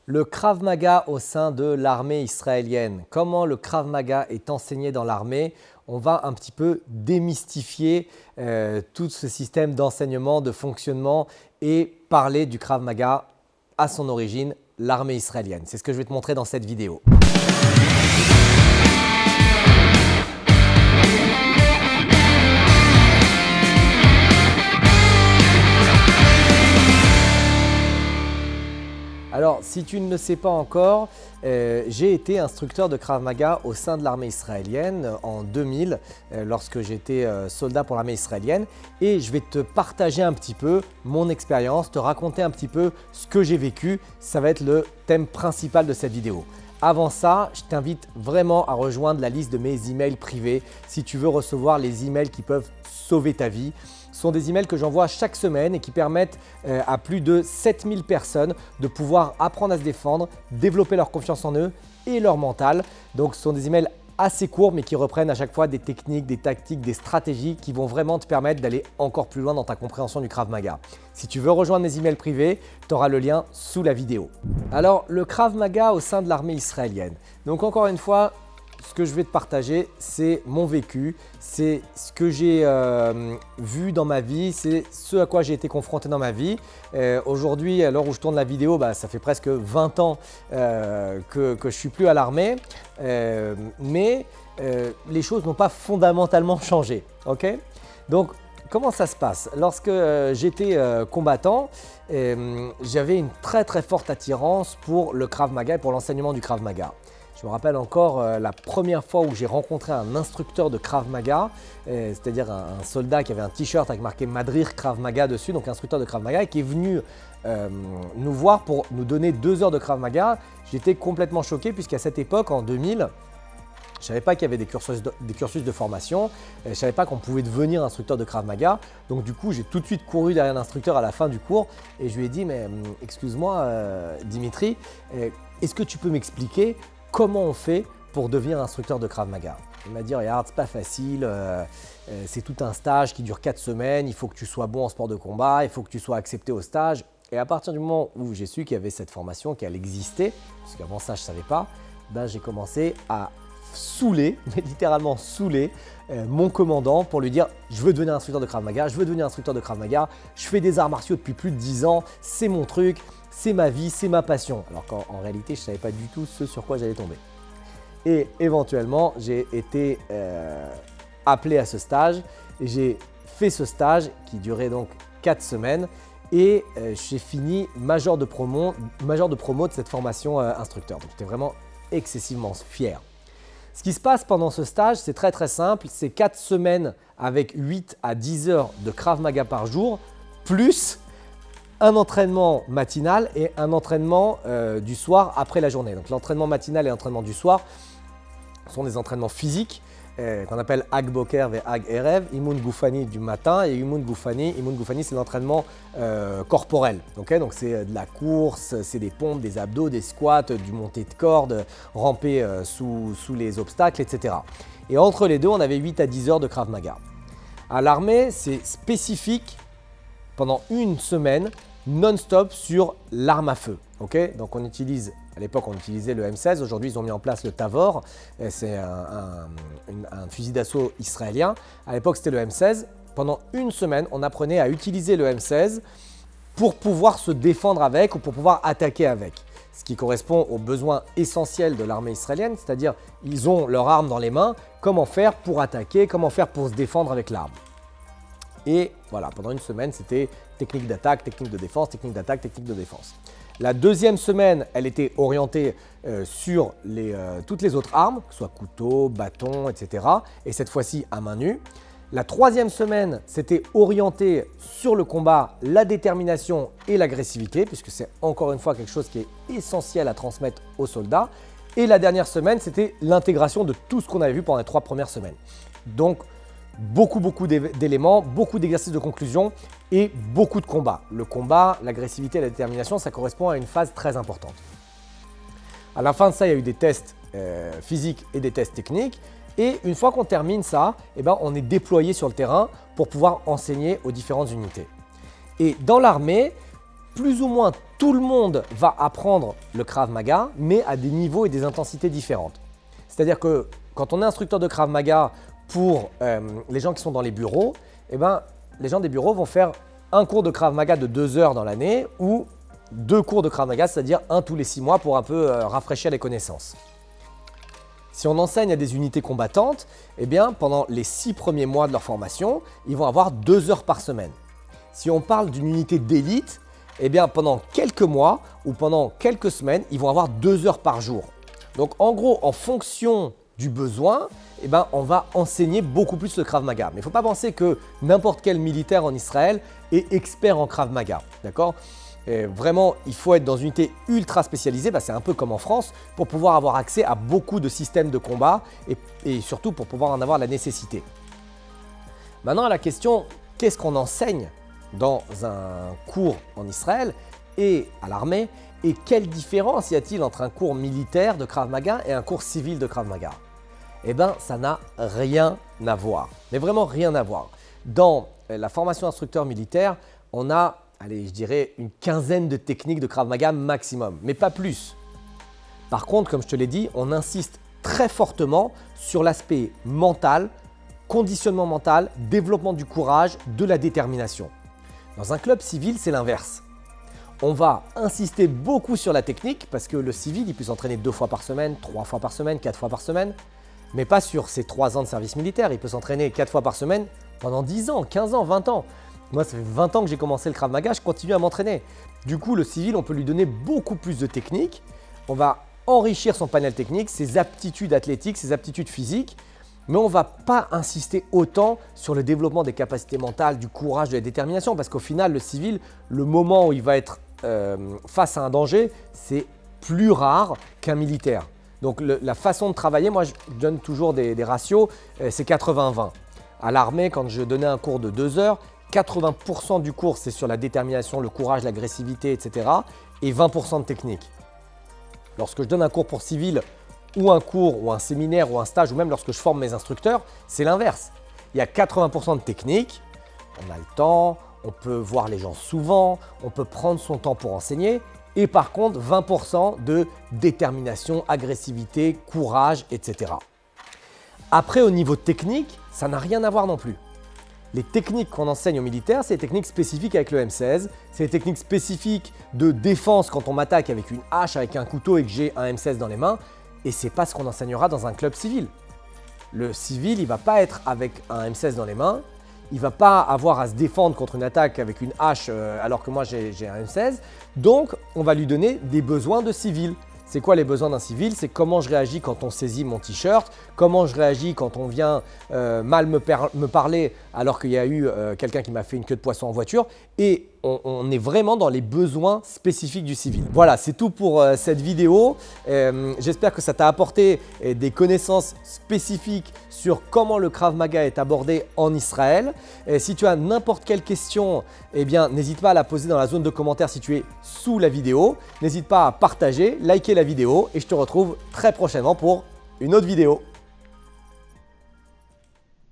Le Krav Maga au sein de l'armée israélienne. Comment le Krav Maga est enseigné dans l'armée? On va un petit peu démystifier tout ce système d'enseignement, de fonctionnement et parler du Krav Maga à son origine, l'armée israélienne. C'est ce que je vais te montrer dans cette vidéo. Alors, si tu ne le sais pas encore, j'ai été instructeur de Krav Maga au sein de l'armée israélienne en 2000, lorsque j'étais soldat pour l'armée israélienne. Et je vais te partager un petit peu mon expérience, te raconter un petit peu ce que j'ai vécu. Ça va être le thème principal de cette vidéo. Avant ça, je t'invite vraiment à rejoindre la liste de mes emails privés si tu veux recevoir les emails qui peuvent sauver ta vie. Ce sont des emails que j'envoie chaque semaine et qui permettent à plus de 7000 personnes de pouvoir apprendre à se défendre, développer leur confiance en eux et leur mental. Donc ce sont des emails assez courts mais qui reprennent à chaque fois des techniques, des tactiques, des stratégies qui vont vraiment te permettre d'aller encore plus loin dans ta compréhension du Krav Maga. Si tu veux rejoindre mes emails privés, tu auras le lien sous la vidéo. Alors le Krav Maga au sein de l'armée israélienne. Donc encore une fois, ce que je vais te partager, c'est mon vécu, c'est ce que j'ai vu dans ma vie, c'est ce à quoi j'ai été confronté dans ma vie. Aujourd'hui, à l'heure où je tourne la vidéo, ça fait presque 20 ans que je ne suis plus à l'armée, mais les choses n'ont pas fondamentalement changé. Okay? Donc, comment ça se passe? Lorsque j'étais combattant, j'avais une très forte attirance pour le Krav Maga et pour l'enseignement du Krav Maga. Je me rappelle encore la première fois où j'ai rencontré un instructeur de Krav Maga, c'est-à-dire un soldat qui avait un t-shirt avec marqué Madrir Krav Maga dessus, donc instructeur de Krav Maga, et qui est venu nous voir pour nous donner 2 heures de Krav Maga. J'étais complètement choqué puisqu'à cette époque, en 2000, je ne savais pas qu'il y avait des cursus de formation, je ne savais pas qu'on pouvait devenir instructeur de Krav Maga. Donc du coup, j'ai tout de suite couru derrière l'instructeur à la fin du cours et je lui ai dit « mais excuse-moi Dimitri, est-ce que tu peux m'expliquer comment on fait pour devenir instructeur de Krav Maga ?» Il m'a dit « regarde, c'est pas facile, c'est tout un stage qui dure 4 semaines, il faut que tu sois bon en sport de combat, il faut que tu sois accepté au stage. » Et à partir du moment où j'ai su qu'il y avait cette formation, qu'elle existait, parce qu'avant ça je ne savais pas, j'ai commencé à saouler, mais littéralement saouler mon commandant pour lui dire « je veux devenir instructeur de Krav Maga, je veux devenir instructeur de Krav Maga, je fais des arts martiaux depuis plus de 10 ans, c'est mon truc, c'est ma vie, c'est ma passion. » Alors qu'en réalité, je ne savais pas du tout ce sur quoi j'allais tomber. Et éventuellement, j'ai été appelé à ce stage et j'ai fait ce stage qui durait donc 4 semaines et j'ai fini major de promo de cette formation instructeur. Donc j'étais vraiment excessivement fier. Ce qui se passe pendant ce stage, c'est très simple, c'est 4 semaines avec 8 à 10 heures de Krav Maga par jour, plus un entraînement matinal et un entraînement du soir après la journée. Donc l'entraînement matinal et l'entraînement du soir sont des entraînements physiques qu'on appelle Ag Boker et Ag Erev, Imun Goufani du matin et Imun Goufani c'est l'entraînement corporel. Okay, donc c'est de la course, c'est des pompes, des abdos, des squats, du monté de corde, ramper sous les obstacles, etc. Et entre les deux, on avait 8 à 10 heures de Krav Maga. À l'armée, c'est spécifique pendant une semaine non-stop sur l'arme à feu. Okay, donc à l'époque on utilisait le M16, aujourd'hui ils ont mis en place le Tavor, c'est un fusil d'assaut israélien. À l'époque c'était le M16. Pendant une semaine on apprenait à utiliser le M16 pour pouvoir se défendre avec ou pour pouvoir attaquer avec. Ce qui correspond aux besoins essentiels de l'armée israélienne, c'est-à-dire ils ont leur arme dans les mains, comment faire pour attaquer, comment faire pour se défendre avec l'arme. Et voilà, pendant une semaine, c'était technique d'attaque, technique de défense, technique d'attaque, technique de défense. La deuxième semaine, elle était orientée sur toutes les autres armes, que ce soit couteau, bâton, etc. Et cette fois-ci à main nue. La troisième semaine, c'était orienté sur le combat, la détermination et l'agressivité, puisque c'est encore une fois quelque chose qui est essentiel à transmettre aux soldats. Et la dernière semaine, c'était l'intégration de tout ce qu'on avait vu pendant les 3 premières semaines. Donc, beaucoup d'éléments, beaucoup d'exercices de conclusion et beaucoup de combats. Le combat, l'agressivité et la détermination, ça correspond à une phase très importante. À la fin de ça, il y a eu des tests physiques et des tests techniques. Et une fois qu'on termine ça, on est déployé sur le terrain pour pouvoir enseigner aux différentes unités. Et dans l'armée, plus ou moins tout le monde va apprendre le Krav Maga, mais à des niveaux et des intensités différentes. C'est-à-dire que quand on est instructeur de Krav Maga pour les gens qui sont dans les bureaux, eh ben, les gens des bureaux vont faire un cours de Krav Maga de 2 heures dans l'année ou 2 cours de Krav Maga, c'est-à-dire un tous les 6 mois pour un peu rafraîchir les connaissances. Si on enseigne à des unités combattantes, eh bien, pendant les 6 premiers mois de leur formation, ils vont avoir 2 heures par semaine. Si on parle d'une unité d'élite, eh bien, pendant quelques mois ou pendant quelques semaines, ils vont avoir 2 heures par jour. Donc en gros, en fonction du besoin, eh ben, on va enseigner beaucoup plus le Krav Maga. Mais il ne faut pas penser que n'importe quel militaire en Israël est expert en Krav Maga. D'accord ? Vraiment, il faut être dans une unité ultra spécialisée, c'est un peu comme en France, pour pouvoir avoir accès à beaucoup de systèmes de combat et surtout pour pouvoir en avoir la nécessité. Maintenant, à la question, qu'est-ce qu'on enseigne dans un cours en Israël et à l'armée, et quelle différence y a-t-il entre un cours militaire de Krav Maga et un cours civil de Krav Maga? Eh bien, ça n'a rien à voir, mais vraiment rien à voir. Dans la formation instructeur militaire, on a, allez, je dirais une quinzaine de techniques de Krav Maga maximum, mais pas plus. Par contre, comme je te l'ai dit, on insiste très fortement sur l'aspect mental, conditionnement mental, développement du courage, de la détermination. Dans un club civil, c'est l'inverse. On va insister beaucoup sur la technique parce que le civil, il peut s'entraîner 2 fois par semaine, 3 fois par semaine, 4 fois par semaine, mais pas sur ses 3 ans de service militaire. Il peut s'entraîner 4 fois par semaine pendant 10 ans, 15 ans, 20 ans. Moi, ça fait 20 ans que j'ai commencé le Krav Maga, je continue à m'entraîner. Du coup, le civil, on peut lui donner beaucoup plus de techniques. On va enrichir son panel technique, ses aptitudes athlétiques, ses aptitudes physiques, mais on ne va pas insister autant sur le développement des capacités mentales, du courage, de la détermination, parce qu'au final, le civil, le moment où il va être face à un danger, c'est plus rare qu'un militaire. Donc la façon de travailler, moi je donne toujours des ratios, c'est 80-20. À l'armée, quand je donnais un cours de 2 heures, 80% du cours c'est sur la détermination, le courage, l'agressivité, etc. et 20% de technique. Lorsque je donne un cours pour civil ou un cours ou un séminaire ou un stage ou même lorsque je forme mes instructeurs, c'est l'inverse. Il y a 80% de technique, on a le temps, on peut voir les gens souvent, on peut prendre son temps pour enseigner et par contre 20% de détermination, agressivité, courage, etc. Après au niveau technique, ça n'a rien à voir non plus. Les techniques qu'on enseigne aux militaires, c'est des techniques spécifiques avec le M16, c'est des techniques spécifiques de défense quand on m'attaque avec une hache, avec un couteau et que j'ai un M16 dans les mains et c'est pas ce qu'on enseignera dans un club civil. Le civil, il ne va pas être avec un M16 dans les mains, il ne va pas avoir à se défendre contre une attaque avec une hache alors que moi j'ai un M16. Donc, on va lui donner des besoins de civil. C'est quoi les besoins d'un civil? C'est comment je réagis quand on saisit mon t-shirt, comment je réagis quand on vient mal me parler alors qu'il y a eu quelqu'un qui m'a fait une queue de poisson en voiture. Et on est vraiment dans les besoins spécifiques du civil. Voilà, c'est tout pour cette vidéo. J'espère que ça t'a apporté des connaissances spécifiques sur comment le Krav Maga est abordé en Israël. Si tu as n'importe quelle question, eh bien, n'hésite pas à la poser dans la zone de commentaires située sous la vidéo. N'hésite pas à partager, liker la vidéo et je te retrouve très prochainement pour une autre vidéo.